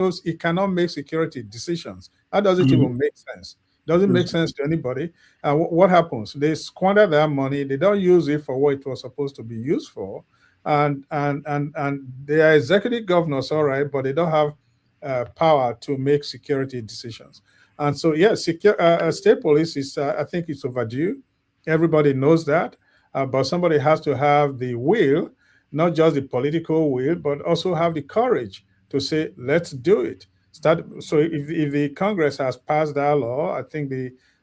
knows he cannot make security decisions. How does it Mhm. even make sense? Doesn't make sense to anybody. And what happens? They squander their money. They don't use it for what it was supposed to be used for. And they are executive governors, all right, but they don't have power to make security decisions. And so, yes, state police is, I think, it's overdue. Everybody knows that, but somebody has to have the will, not just the political will, but also have the courage to say, let's do it. Start. So if the Congress has passed that law, I think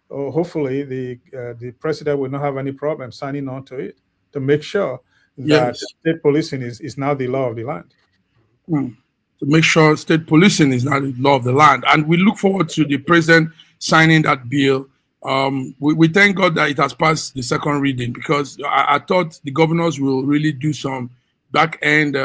hopefully the president will not have any problem signing on to it to make sure that Yes. state policing is now the law of the land. Mm. To make sure state policing is not the law of the land. And we look forward to the president signing that bill. We thank God that it has passed the second reading, because I thought the governors will really do some back end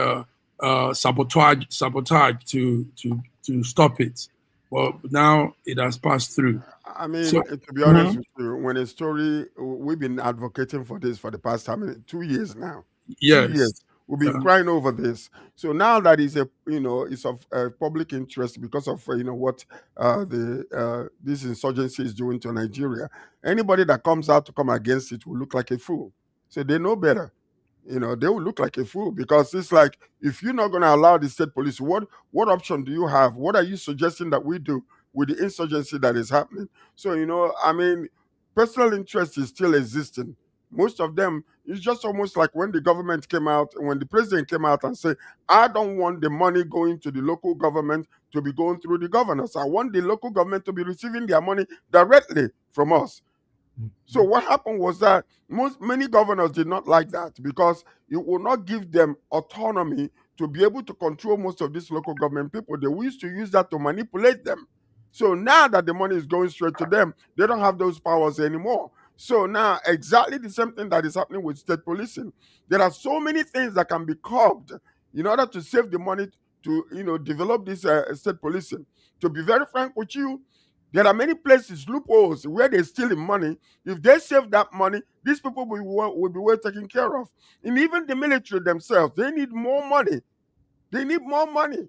sabotage to stop it. But now it has passed through. I mean, So, to be honest mhm, with you, when a story, we've been advocating for this for the past, how many, 2 years now. 2 years. yes. We've been Uh, crying over this. So now that is it's of public interest because of what the this insurgency is doing to Nigeria. Anybody that comes out to come against it will look like a fool. So they know better. They will look like a fool, because it's like, if you're not going to allow the state police, what option do you have? What are you suggesting that we do with the insurgency that is happening? So I mean, personal interest is still existing. Most of them, it's just almost like when the government came out, when the president came out and said, I don't want the money going to the local government to be going through the governors. I want the local government to be receiving their money directly from us. So what happened was that many governors did not like that, because it will not give them autonomy to be able to control most of these local government people. They used to use that to manipulate them. So now that the money is going straight to them, they don't have those powers anymore. So now, exactly the same thing that is happening with state policing. There are so many things that can be curbed in order to save the money to develop this state policing. To be very frank with you, there are many places, loopholes, where they're stealing money. If they save that money, these people will be well taken care of. And even the military themselves, they need more money. They need more money.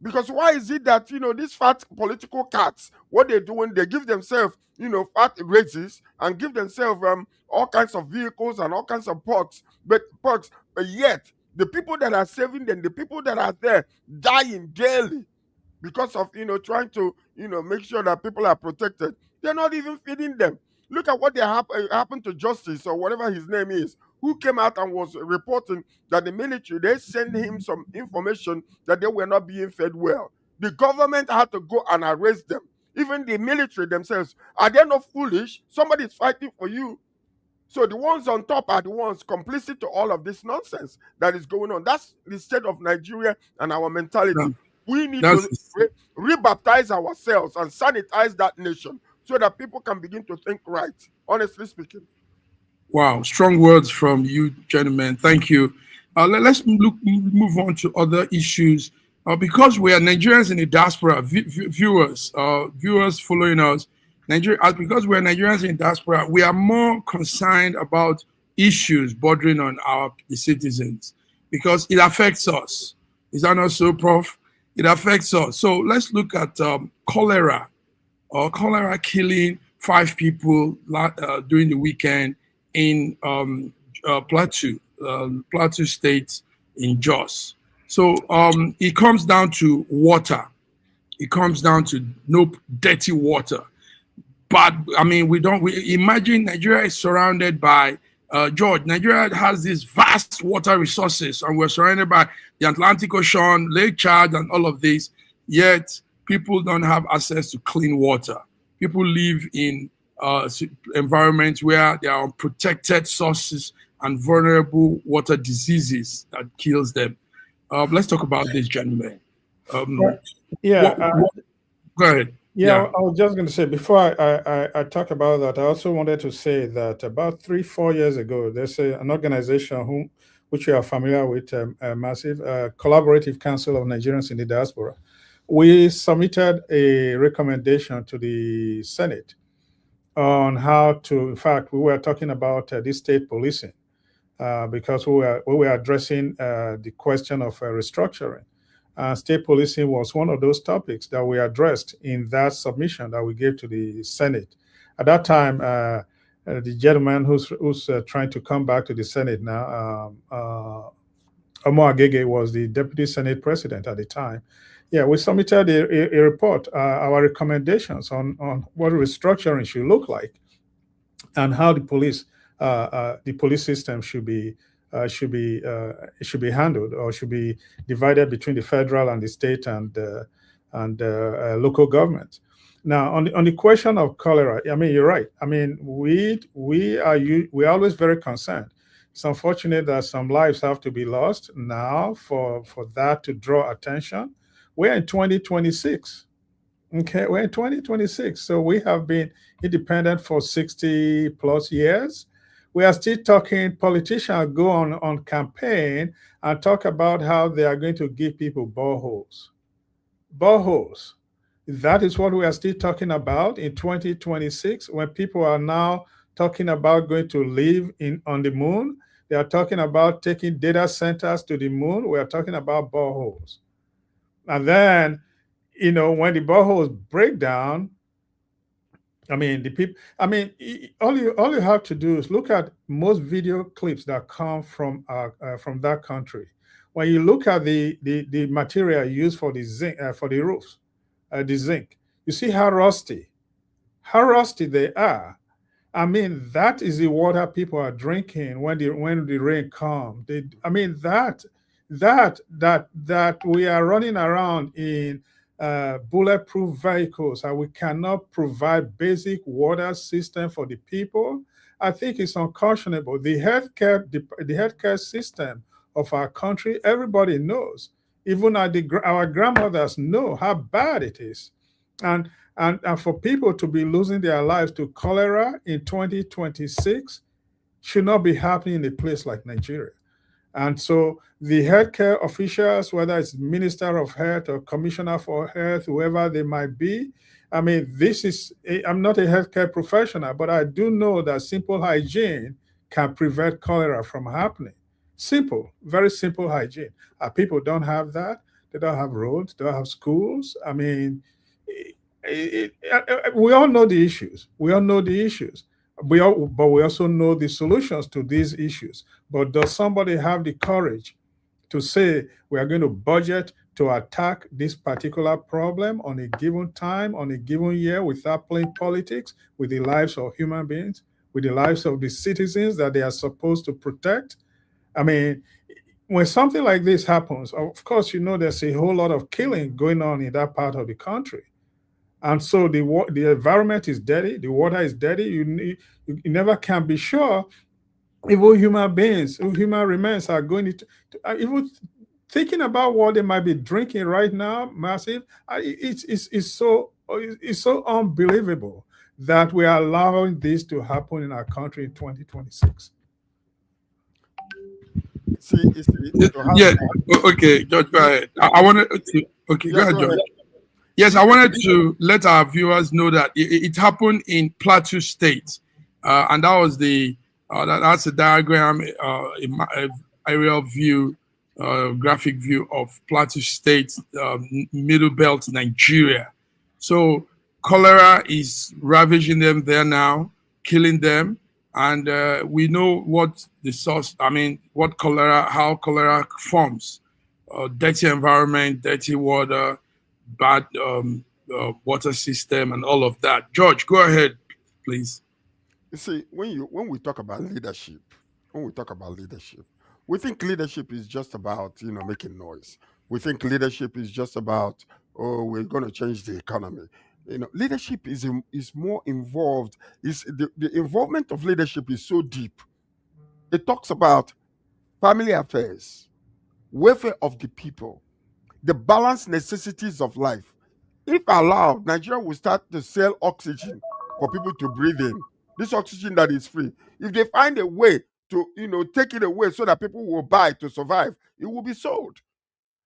Because why is it that, these fat political cats, what they're doing, they give themselves, fat raises, and give themselves all kinds of vehicles and all kinds of but yet, the people that are saving them, the people that are there, dying daily because of trying to make sure that people are protected. They're not even feeding them. Look at what happened to Justice, or whatever his name is, who came out and was reporting that the military, they sent him some information that they were not being fed well. The government had to go and arrest them. Even the military themselves, are they not foolish? Somebody is fighting for you. So the ones on top are the ones complicit to all of this nonsense that is going on. That's the state of Nigeria and our mentality. that- We need to that's rebaptize ourselves and sanitize that nation so that people can begin to think right, honestly speaking. wow. Strong words from you, gentlemen. Thank you. Let's move on to other issues. Because we are Nigerians in the diaspora, viewers following us, because we are Nigerians in diaspora, we are more concerned about issues bordering on the citizens, because it affects us. Is that not so, Prof? It affects us. So let's look at cholera, or cholera killing 5 people during the weekend in Plateau State in Jos. So it comes down to water. It comes down to no dirty water. But I mean, we imagine Nigeria is surrounded by George. Nigeria has these vast water resources, and we're surrounded by the Atlantic Ocean, Lake Chad, and all of this. Yet people don't have access to clean water. People live in environments where there are unprotected sources and vulnerable water diseases that kills them. Let's talk about this, gentlemen. Um, Yeah, what, go ahead. yeah. I was just going to say, before I talk about that, I also wanted to say that about 3-4 years ago, there's an organization which you are familiar with, a massive Collaborative Council of Nigerians in the Diaspora. We submitted a recommendation to the Senate on how to, in fact, we were talking about this state policing because we were addressing the question of restructuring. State policing was one of those topics that we addressed in that submission that we gave to the Senate. At that time, the gentleman who's trying to come back to the Senate now, Omo Agege, was the deputy Senate president at the time. Yeah, we submitted a report, our recommendations on what restructuring should look like and how the police system should be handled, or should be divided between the federal and the state and local government. Now, on the question of cholera, I mean, you're right. I mean, we are always very concerned. It's unfortunate that some lives have to be lost now for that to draw attention. We're in 2026. Okay, we're in 2026. So we have been independent for 60 plus years. We are still talking, politicians go on campaign and talk about how they are going to give people boreholes. Boreholes. That is what we are still talking about in 2026, when people are now talking about going to live on the moon. They are talking about taking data centers to the moon. We are talking about boreholes. And then, when the boreholes break down, I mean, the people. I mean, all you have to do is look at most video clips that come from that country. When you look at the material used for the zinc for the roofs, the zinc, you see how rusty they are. I mean, that is the water people are drinking when the rain comes. I mean, that we are running around in bulletproof vehicles and we cannot provide basic water system for the people. I think it's unconscionable. The healthcare system of our country, everybody knows. Even our grandmothers know how bad it is, and for people to be losing their lives to cholera in 2026 should not be happening in a place like Nigeria. And so the healthcare officials, whether it's Minister of Health or Commissioner for Health, whoever they might be, I mean, I'm not a healthcare professional, but I do know that simple hygiene can prevent cholera from happening. Simple, very simple hygiene. People don't have that. They don't have roads, they don't have schools. I mean, we all know the issues. We all know the issues. But we also know the solutions to these issues. But does somebody have the courage to say we are going to budget to attack this particular problem on a given time, on a given year, without playing politics with the lives of human beings, with the lives of the citizens that they are supposed to protect? I mean, when something like this happens, of course, there's a whole lot of killing going on in that part of the country. And so the environment is dirty, the water is dirty. You never can be sure even human beings, human remains are going to even thinking about what they might be drinking right now, massive. It's so unbelievable that we are allowing this to happen in our country in 2026. Yeah. Okay, George, go ahead. I wanted to. Okay, go ahead, George. Yes, I wanted to let our viewers know that it happened in Plateau State, and that was that's a diagram, aerial view, graphic view of Plateau State, Middle Belt, Nigeria. So cholera is ravaging them there now, killing them, and we know what the source. I mean, how cholera forms: dirty environment, dirty water, bad water system, and all of that. George, go ahead, please. You see, when we talk about leadership, we think leadership is just about making noise. We think leadership is just about, oh, we're going to change the economy. Leadership is more involved. Is the involvement of leadership is so deep. It talks about family affairs, welfare of the people, the balanced necessities of life. If allowed, Nigeria will start to sell oxygen for people to breathe in. This oxygen that is free. If they find a way to take it away so that people will buy to survive, it will be sold.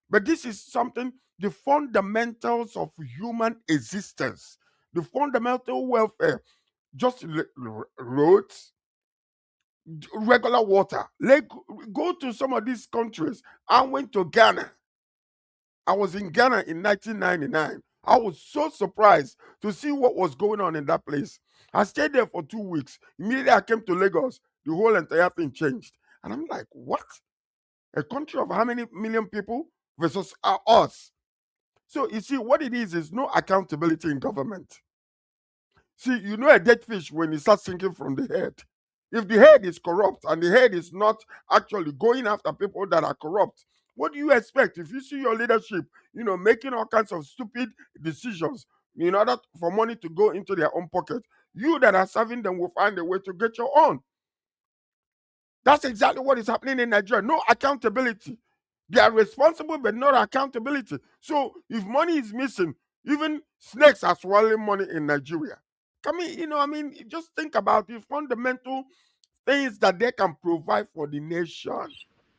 But this is something, the fundamentals of human existence, the fundamental welfare, just roads, regular water. Like, go to some of these countries. I went to Ghana. I was in Ghana in 1999. I was so surprised to see what was going on in that place. I stayed there for 2 weeks. Immediately I came to Lagos, the whole entire thing changed. And I'm like, what? A country of how many million people versus us? So you see, what it is no accountability in government. See, you know a dead fish when it starts sinking from the head. If the head is corrupt and the head is not actually going after people that are corrupt, what do you expect if you see your leadership, making all kinds of stupid decisions in order for money to go into their own pocket? You that are serving them will find a way to get your own. That's exactly what is happening in Nigeria. No accountability. They are responsible, but not accountability. So if money is missing, even snakes are swallowing money in Nigeria. Just think about the fundamental things that they can provide for the nation.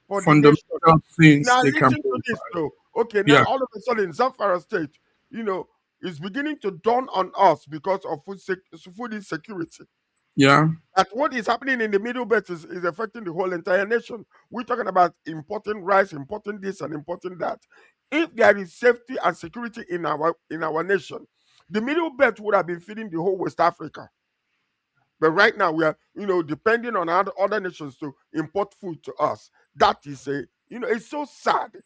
For the nation. Fundamental things Now they can listen to this though. Okay, now Yeah. all of a sudden, Zamfara State, is beginning to dawn on us because of food insecurity. Yeah. That what is happening in the Middle Belt is affecting the whole entire nation. We're talking about importing rice, importing this, and importing that. If there is safety and security in our nation, the Middle Belt would have been feeding the whole West Africa. But right now we are, depending on other nations to import food to us. That is it's so sad.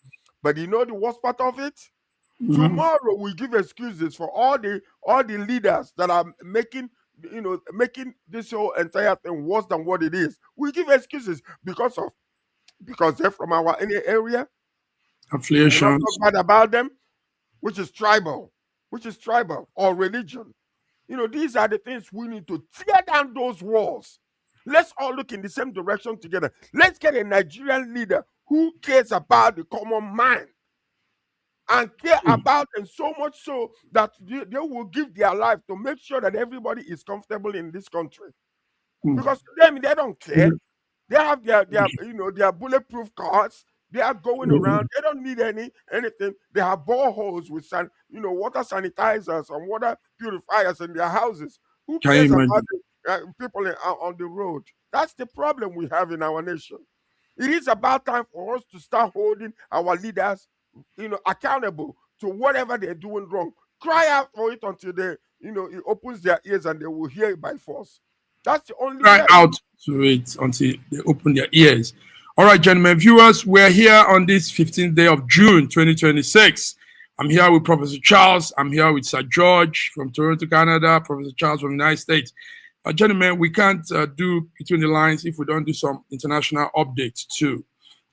But the worst part of it? Mhm. Tomorrow we give excuses for all the leaders that are making this whole entire thing worse than what it is. We give excuses because they're from our area. We will not talk Affiliations. bad about them, which is tribal, or religion. These are the things we need to tear down those walls. Let's all look in the same direction together. Let's get a Nigerian leader who cares about the common man and care about them so much so that they will give their life to make sure that everybody is comfortable in this country. Mm. Because to them, they don't care. They have their bulletproof cars. They are going around. They don't need anything. They have boreholes with water sanitizers and water purifiers in their houses. Who Can you cares about imagine? the people on the road? That's the problem we have in our nation. It is about time for us to start holding our leaders, accountable to whatever they're doing wrong. Cry out for it until it opens their ears and they will hear it by force. That's the only Cry way. out to it until they open their ears. All right, gentlemen, viewers, we're here on this 15th day of June 2026. I'm here with Professor Charles. I'm here with Sir George from Toronto, Canada, Professor Charles from the United States. Gentlemen, we can't do between the lines if we don't do some international updates too.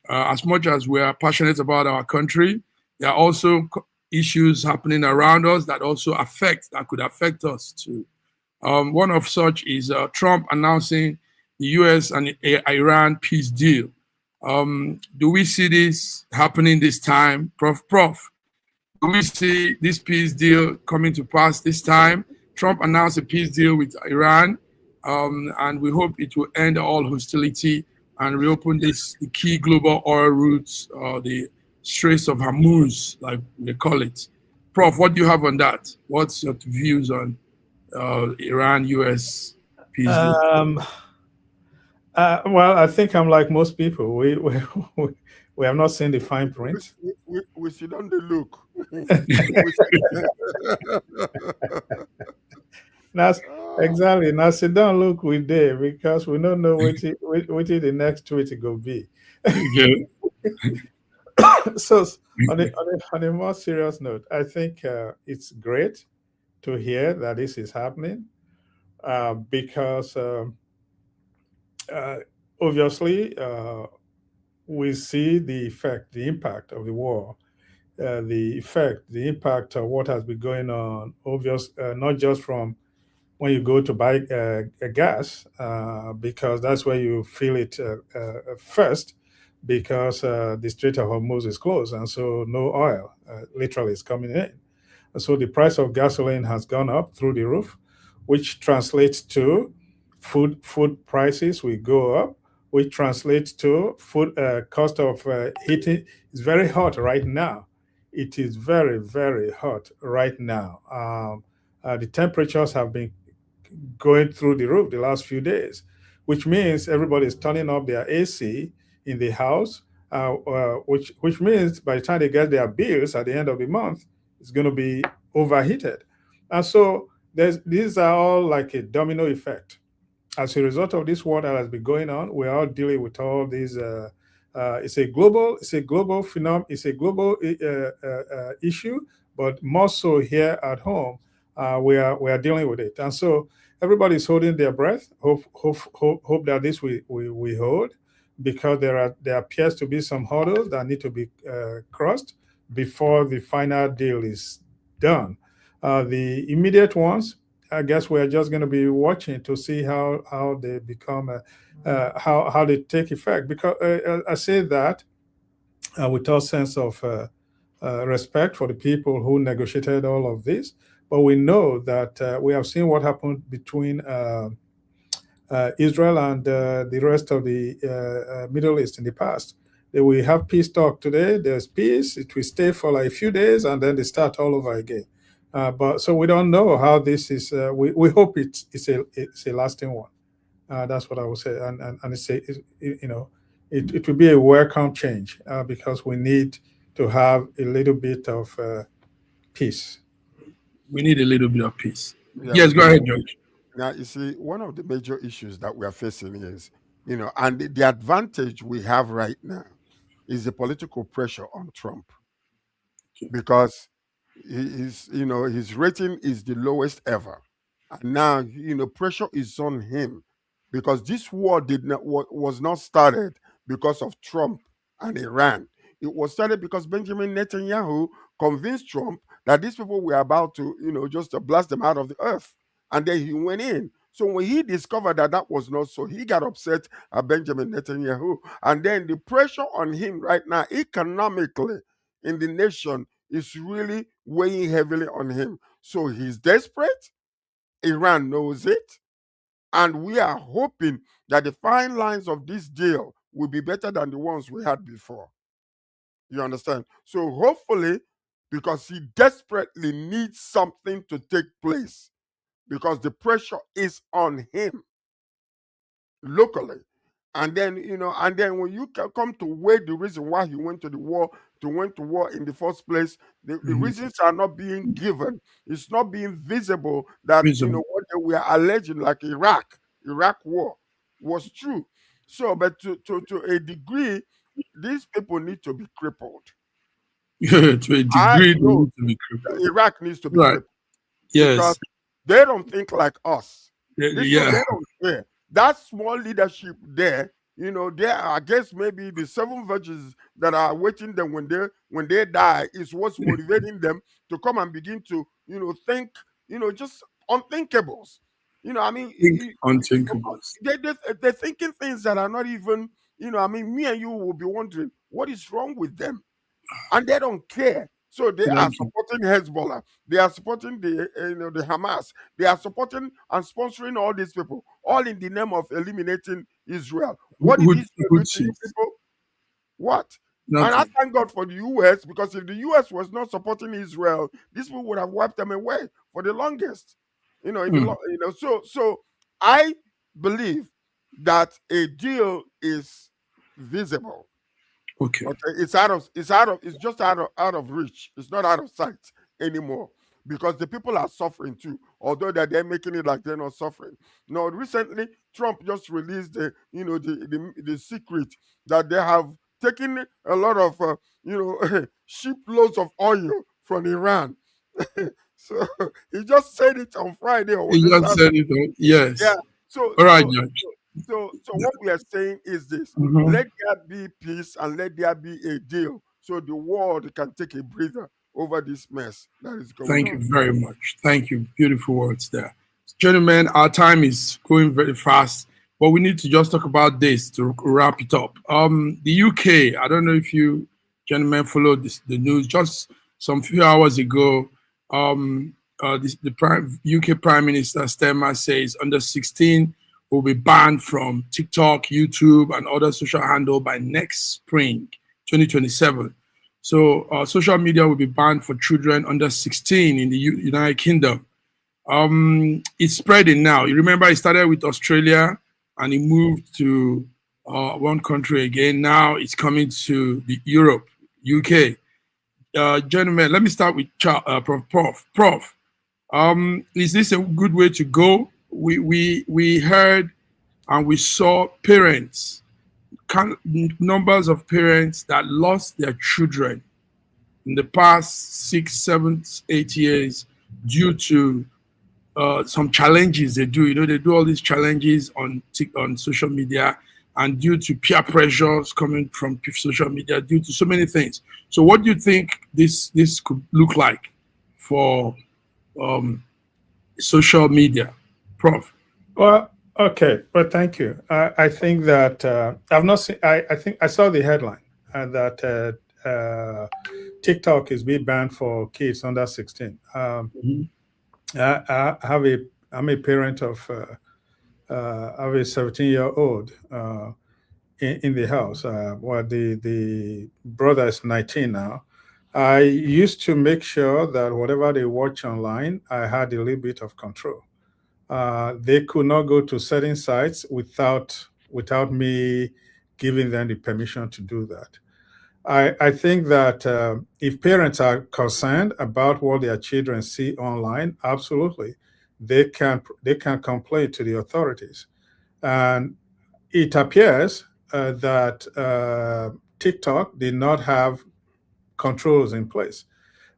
As much as we are passionate about our country, there are also issues happening around us that could affect us too. One of such is Trump announcing the U.S. and Iran peace deal. Do we see this happening this time, Prof? Do we see this peace deal coming to pass this time? Trump announced a peace deal with Iran, and we hope it will end all hostility and reopen the key global oil routes, the Straits of Hormuz, like they call it. Prof, what do you have on that? What's your views on Iran-U.S. peace deal? Well, I think I'm like most people. We have not seen the fine print. We sit on the look. Exactly. Now sit down, look we there because we don't know what the next tweet go be. Okay. So on a more serious note, I think it's great to hear that this is happening because obviously we see the impact of the war, the impact of what has been going on, not just from when you go to buy a gas, because that's where you feel it first, because the Strait of Hormuz is closed, and so no oil literally is coming in. So the price of gasoline has gone up through the roof, which translates to food prices will go up, which translates to food cost of heating. It's very hot right now. It is very, very hot right now. The temperatures have been going through the roof the last few days, which means everybody is turning up their AC in the house which means by the time they get their bills at the end of the month, it's going to be overheated. And so these are all like a domino effect. As a result of this war that has been going on, we're all dealing with all these. It's a global phenomenon. It's a global issue, but more so here at home, we are dealing with it. And so everybody's holding their breath. Hope that this we hold, because there appears to be some hurdles that need to be crossed before the final deal is done. The immediate ones, I guess we're just going to be watching to see how they become, how they take effect. Because I say that with all sense of respect for the people who negotiated all of this, but we know that we have seen what happened between Israel and the rest of the Middle East in the past. We have peace talk today. There's peace. It will stay for like a few days, and then they start all over again. But so we don't know how this is. We hope it's a lasting one. That's what I would say, and it will be a welcome change because we need to have a little bit of peace. We need a little bit of peace. Yeah, Yes, go ahead, George. now, you see, one of the major issues that we are facing is, and the advantage we have right now is the political pressure on Trump, because his rating is the lowest ever, and now pressure is on him, because this war did not was not started because of Trump and Iran. It was started because Benjamin Netanyahu convinced Trump that these people were about to just to blast them out of the earth, and then he went in. So when he discovered that that was not so, he got upset at Benjamin Netanyahu, and then the pressure on him right now economically in the nation is really weighing heavily on him. So he's desperate. Iran knows it. And we are hoping that the fine lines of this deal will be better than the ones we had before. You understand? So hopefully, because he desperately needs something to take place, because the pressure is on him locally. And then, when you come to weigh the reason why he went to war in the first place, the reasons are not being given. It's not being visible that what they were alleging, like Iraq war, was true. So, but to a degree, these people need to be crippled. To a degree, I they know need to be crippled. Iraq needs to be Right. crippled, Yes. because they don't think like us. These people, Yeah. they don't care. That small leadership there, there, I guess maybe the 7 virgins that are waiting them when they die is what's motivating them to come and begin to think just unthinkables. I mean, Think unthinkables. they're thinking things that are not even, me and you will be wondering what is wrong with them, and they don't care. So they are Thank you. supporting Hezbollah. They are supporting the Hamas. They are supporting and sponsoring all these people, all in the name of eliminating Israel. What did Israel do Good to you shit. people? What? And I Nothing. thank God for the US, because if the US was not supporting Israel, these people would have wiped them away for the longest. So I believe that a deal is visible. Okay. Okay, it's just out of reach. It's not out of sight anymore, because the people are suffering too. Although that they're making it like they're not suffering. No, recently Trump just released the secret that they have taken a lot of shiploads of oil from Iran. So he just said it on Friday, or was You it just Saturday? said it all. Yes. Yeah. So All right, so George. so what we are saying is this: Mhm. let there be peace and let there be a deal, so the world can take a breather over this mess that is going Thank on. you very much. Thank you. Beautiful words there. Gentlemen, our time is going very fast, but we need to just talk about this to wrap it up. The UK, I don't know if you gentlemen followed the news just some few hours ago. The UK Prime Minister Stemmer says under 16 will be banned from TikTok, YouTube, and other social handle by next spring, 2027. So social media will be banned for children under 16 in the United Kingdom. It's spreading now. You remember it started with Australia and it moved to one country again. Now it's coming to the Europe, UK. Gentlemen, let me start with Prof. Is this a good way to go? We heard and we saw parents, numbers of parents that lost their children in the past 6, 7, 8 years due to some challenges they do. They do all these challenges on social media, and due to peer pressures coming from social media, due to so many things. So, what do you think this could look like for social media, Prof? Well, okay, but thank you. I think that I've not seen. I think I saw the headline that TikTok is being banned for kids under 16. I'm a parent of I have a 17-year-old in the house. Well, the brother is 19 now. I used to make sure that whatever they watch online, I had a little bit of control. They could not go to certain sites without me giving them the permission to do that. I think that if parents are concerned about what their children see online, absolutely, they can complain to the authorities. And it appears that TikTok did not have controls in place.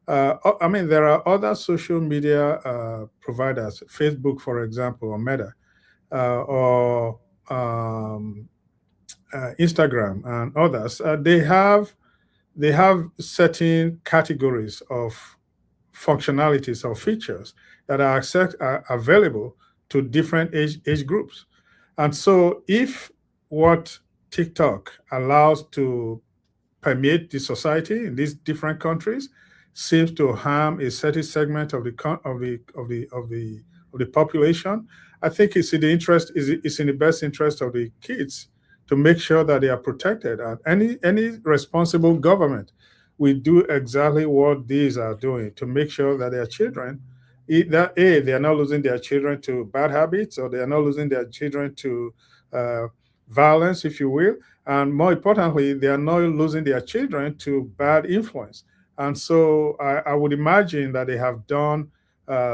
I mean, there are other social media providers, Facebook, for example, or Meta, or Instagram, and others. They have certain categories of functionalities or features that are available to different age groups. And so, if what TikTok allows to permeate the society in these different countries seems to harm a certain segment of the population, I think it's in the best interest of the kids to make sure that they are protected. And any responsible government will do exactly what these are doing to make sure that their children, they are not losing their children to bad habits, or they are not losing their children to uh, violence, if you will, and more importantly, they are not losing their children to bad influence. And so I would imagine that they have done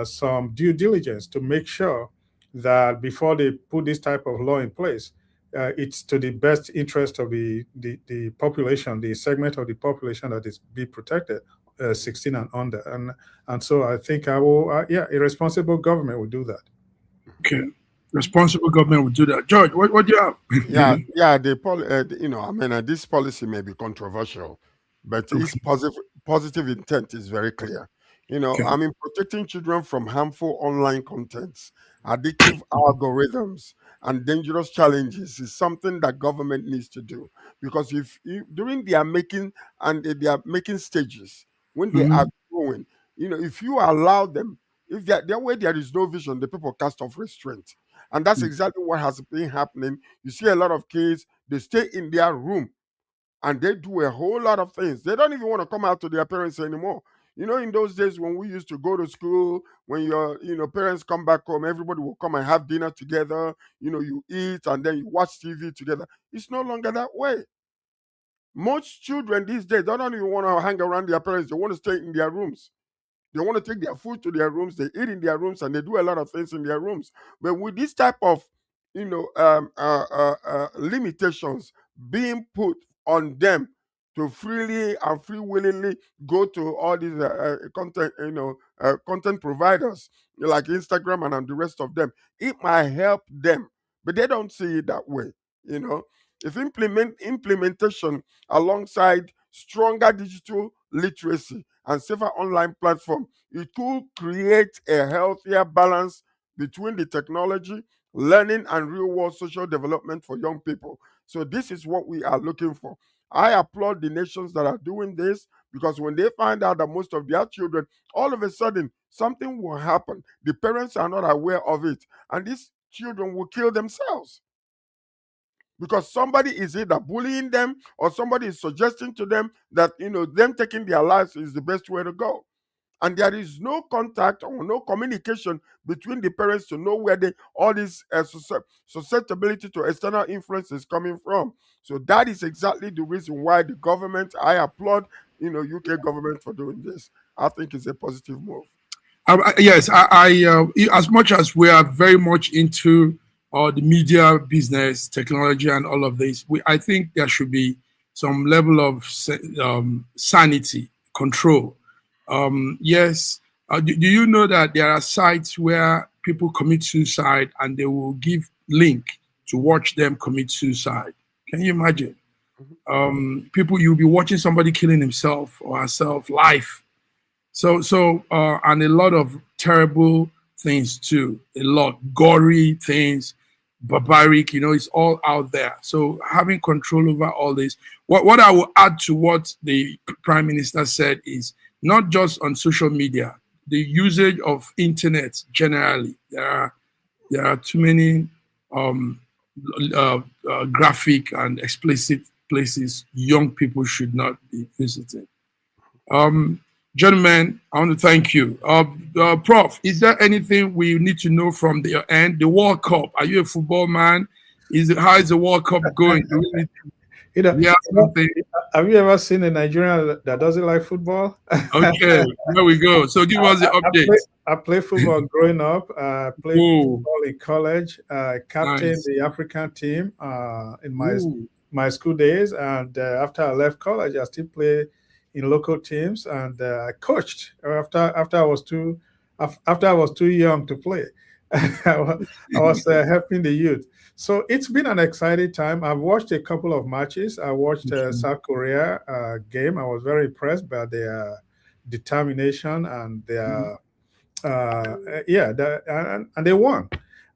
some due diligence to make sure that before they put this type of law in place, it's to the best interest of the population, the segment of the population that is be protected, 16 and under. And so I think yeah, a responsible government will do that. Okay. Responsible government would do that. George, what do you have? Yeah. I mean, this policy may be controversial, but its positive intent is very clear. Okay. I mean, protecting children from harmful online contents, addictive algorithms, and dangerous challenges is something that government needs to do, because if during their making stages, when they are Mhm. growing, if you allow them, if their way there is no vision, the people cast off restraint. And that's exactly what has been happening. You see a lot of kids, they stay in their room and they do a whole lot of things. They don't even want to come out to their parents anymore. In those days when we used to go to school, when your parents come back home, everybody will come and have dinner together. You eat and then you watch TV together. It's no longer that way. Most children these days, they don't even want to hang around their parents. They want to stay in their rooms. They want to take their food to their rooms. They eat in their rooms, and they do a lot of things in their rooms. But with this type of, limitations being put on them to freely and free willingly go to all these content providers like Instagram and the rest of them, it might help them, but they don't see it that way. You know, if implementation alongside stronger digital literacy and safer online platform, it could create a healthier balance between the technology, learning, and real world social development for young people. So, this is what we are looking for. I applaud the nations that are doing this, because when they find out that most of their children, all of a sudden, something will happen, the parents are not aware of it, and these children will kill themselves because somebody is either bullying them or somebody is suggesting to them that them taking their lives is the best way to go. and there is no contact or no communication between the parents to know where all this susceptibility to external influence is coming from. So that is exactly the reason why the government, I applaud, UK government for doing this. I think it's a positive move. Yes, as much as we are very much into the media business, technology, and all of this, I think there should be some level of sanity, control. Yes, do you know that there are sites where people commit suicide and they will give link to watch them commit suicide? Can you imagine? People, you'll be watching somebody killing himself or herself live. And a lot of terrible things too, a lot gory things, barbaric, it's all out there. So having control over all this, what I will add to what the Prime Minister said is not just on social media, the usage of internet generally. There are too many graphic and explicit places young people should not be visiting. Gentlemen, I want to thank you. Prof, is there anything we need to know from your end? The World Cup, are you a football man? How is the World Cup going? Have you ever seen a Nigerian that doesn't like football? Okay, there we go. So give us the update. I played football growing up. I played football in college. I captained the African team in my school days. And after I left college, I still play in local teams, and I coached after I was too young to play. I was helping the youth. So it's been an exciting time. I've watched a couple of matches. I watched South Korea game. I was very impressed by their determination and their and they won.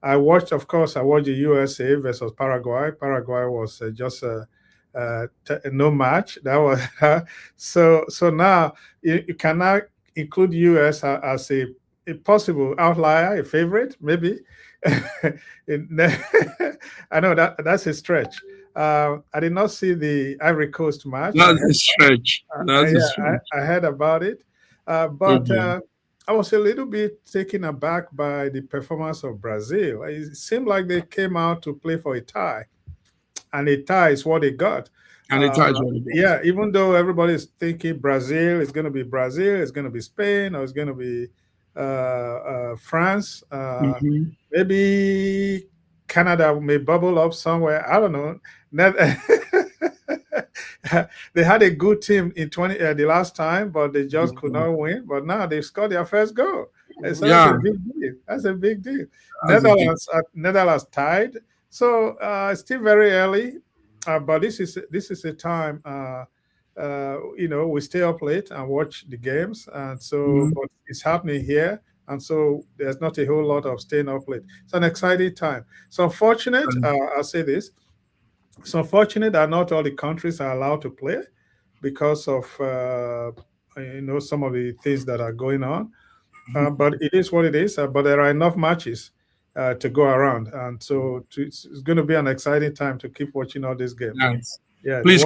I watched the USA versus Paraguay. Paraguay was just no match. That was so now you cannot include US as a possible outlier, a favorite, maybe. I know that's a stretch. I did not see the Ivory Coast match. That's a stretch. I heard about it, but I was a little bit taken aback by the performance of Brazil. It seemed like they came out to play for a tie, and a tie is what they got. Yeah, even though everybody is thinking Brazil is going to be Brazil, it's going to be Spain, or it's going to be France. Maybe Canada may bubble up somewhere. I don't know. They had a good team in the last time, but they just could not win. But now they've scored their first goal. So that's a big deal. That's a big deal. Netherlands tied. So it's still very early, but this is a time. We stay up late and watch the games, and so but it's happening here, and so there's not a whole lot of staying up late. It's an exciting time. So unfortunate, I'll say this. It's unfortunate that not all the countries are allowed to play because of some of the things that are going on. But it is what it is. But there are enough matches to go around, and so it's going to be an exciting time to keep watching all these games. Nice. Yeah, please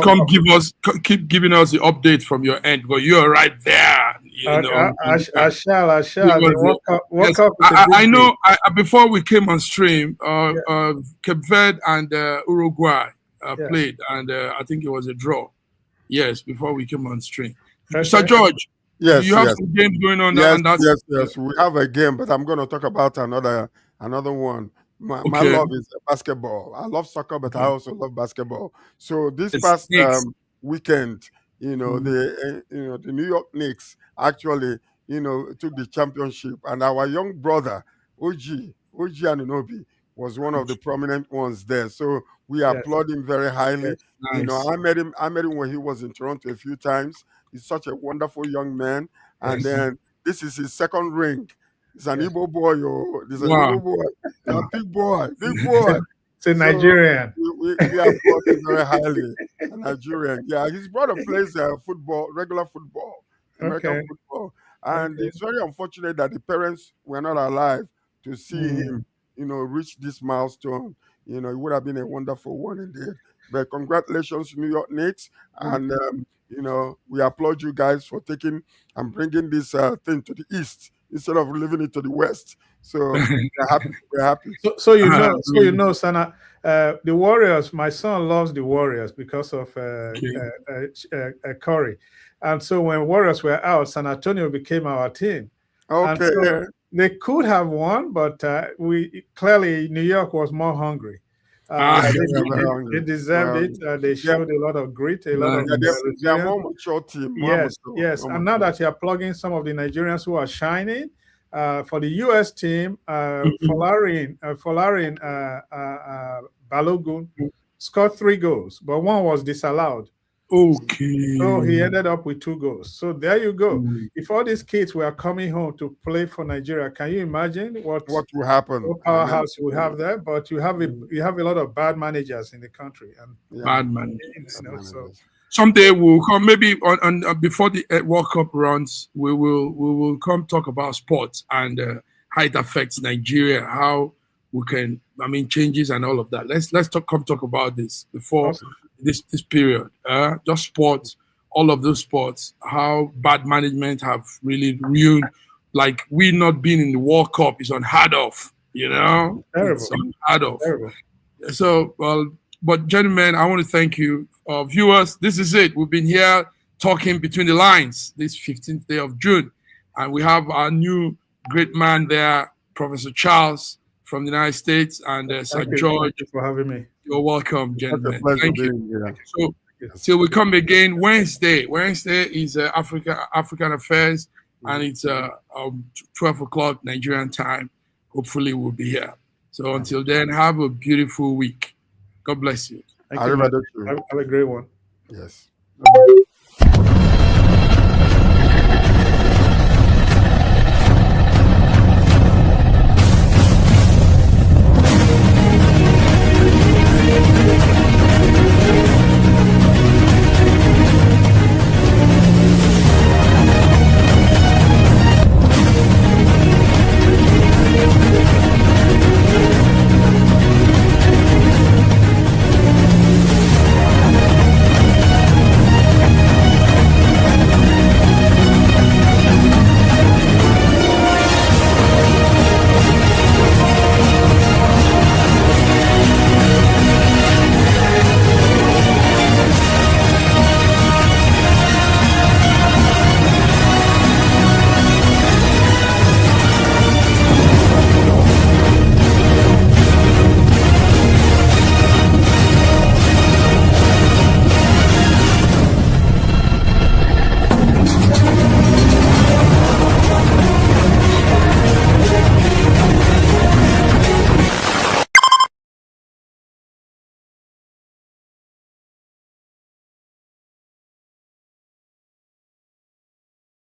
keep giving us the update from your end, but you're right there. I shall. I know. Before we came on stream, Cape Verde and Uruguay played, and I think it was a draw. Yes, before we came on stream. Sir George, you have some games going on. Yes. We have a game, but I'm going to talk about another one. My love is basketball. I love soccer, but I also love basketball. So this past weekend, the New York Knicks actually, took the championship, and our young brother OG Anunoby was one of the prominent ones there. So we applaud him very highly. Nice. I met him when he was in Toronto a few times. He's such a wonderful young man, and then this is his second ring. He's an Igbo boy, He's an Igbo boy. Big boy. It's a Nigerian. We applaud him very highly. A Nigerian. Yeah, his brother plays regular football, American football. And it's very unfortunate that the parents were not alive to see him, reach this milestone. It would have been a wonderful one indeed. But congratulations, New York Knicks. And You know, we applaud you guys for taking and bringing this thing to the east instead of leaving it to the west. So we're happy. We're happy. So you know, Sana, the Warriors. My son loves the Warriors because of Curry, and so when Warriors were out, San Antonio became our team. And Okay. so they could have won, but we clearly New York was more hungry. They deserved it. They showed a lot of grit, a lot of they are more mature team. Yes. And now that you're plugging some of the Nigerians who are shining, for the U.S. team, Folarin Balogun scored 3 goals, but 1 was disallowed. Okay. So he ended up with 2 goals. So there you go. If all these kids were coming home to play for Nigeria, can you imagine what will happen? What powerhouse we have there? But you have a lot of bad managers in the country, and bad managers. So someday we'll come. Maybe on before the World Cup runs, we will come talk about sports and how it affects Nigeria, how we can, changes and all of that. Let's talk about this before this period. Just sports, all of those sports, how bad management have really ruined. Like, we not being in the World Cup is unheard of. You know, terrible. It's unheard of. Terrible. So, but gentlemen, I want to thank you, viewers. This is it. We've been here talking between the lines this 15th day of June, and we have our new great man there, Professor Charles from the United States, and Sir George. Thank you for having me. You're welcome, gentlemen. Thank you. So, till we come again Wednesday. Wednesday is African Affairs, and it's 12 o'clock Nigerian time. Hopefully, we'll be here. So until then, have a beautiful week. God bless you. Thank you. Have a great one. Yes.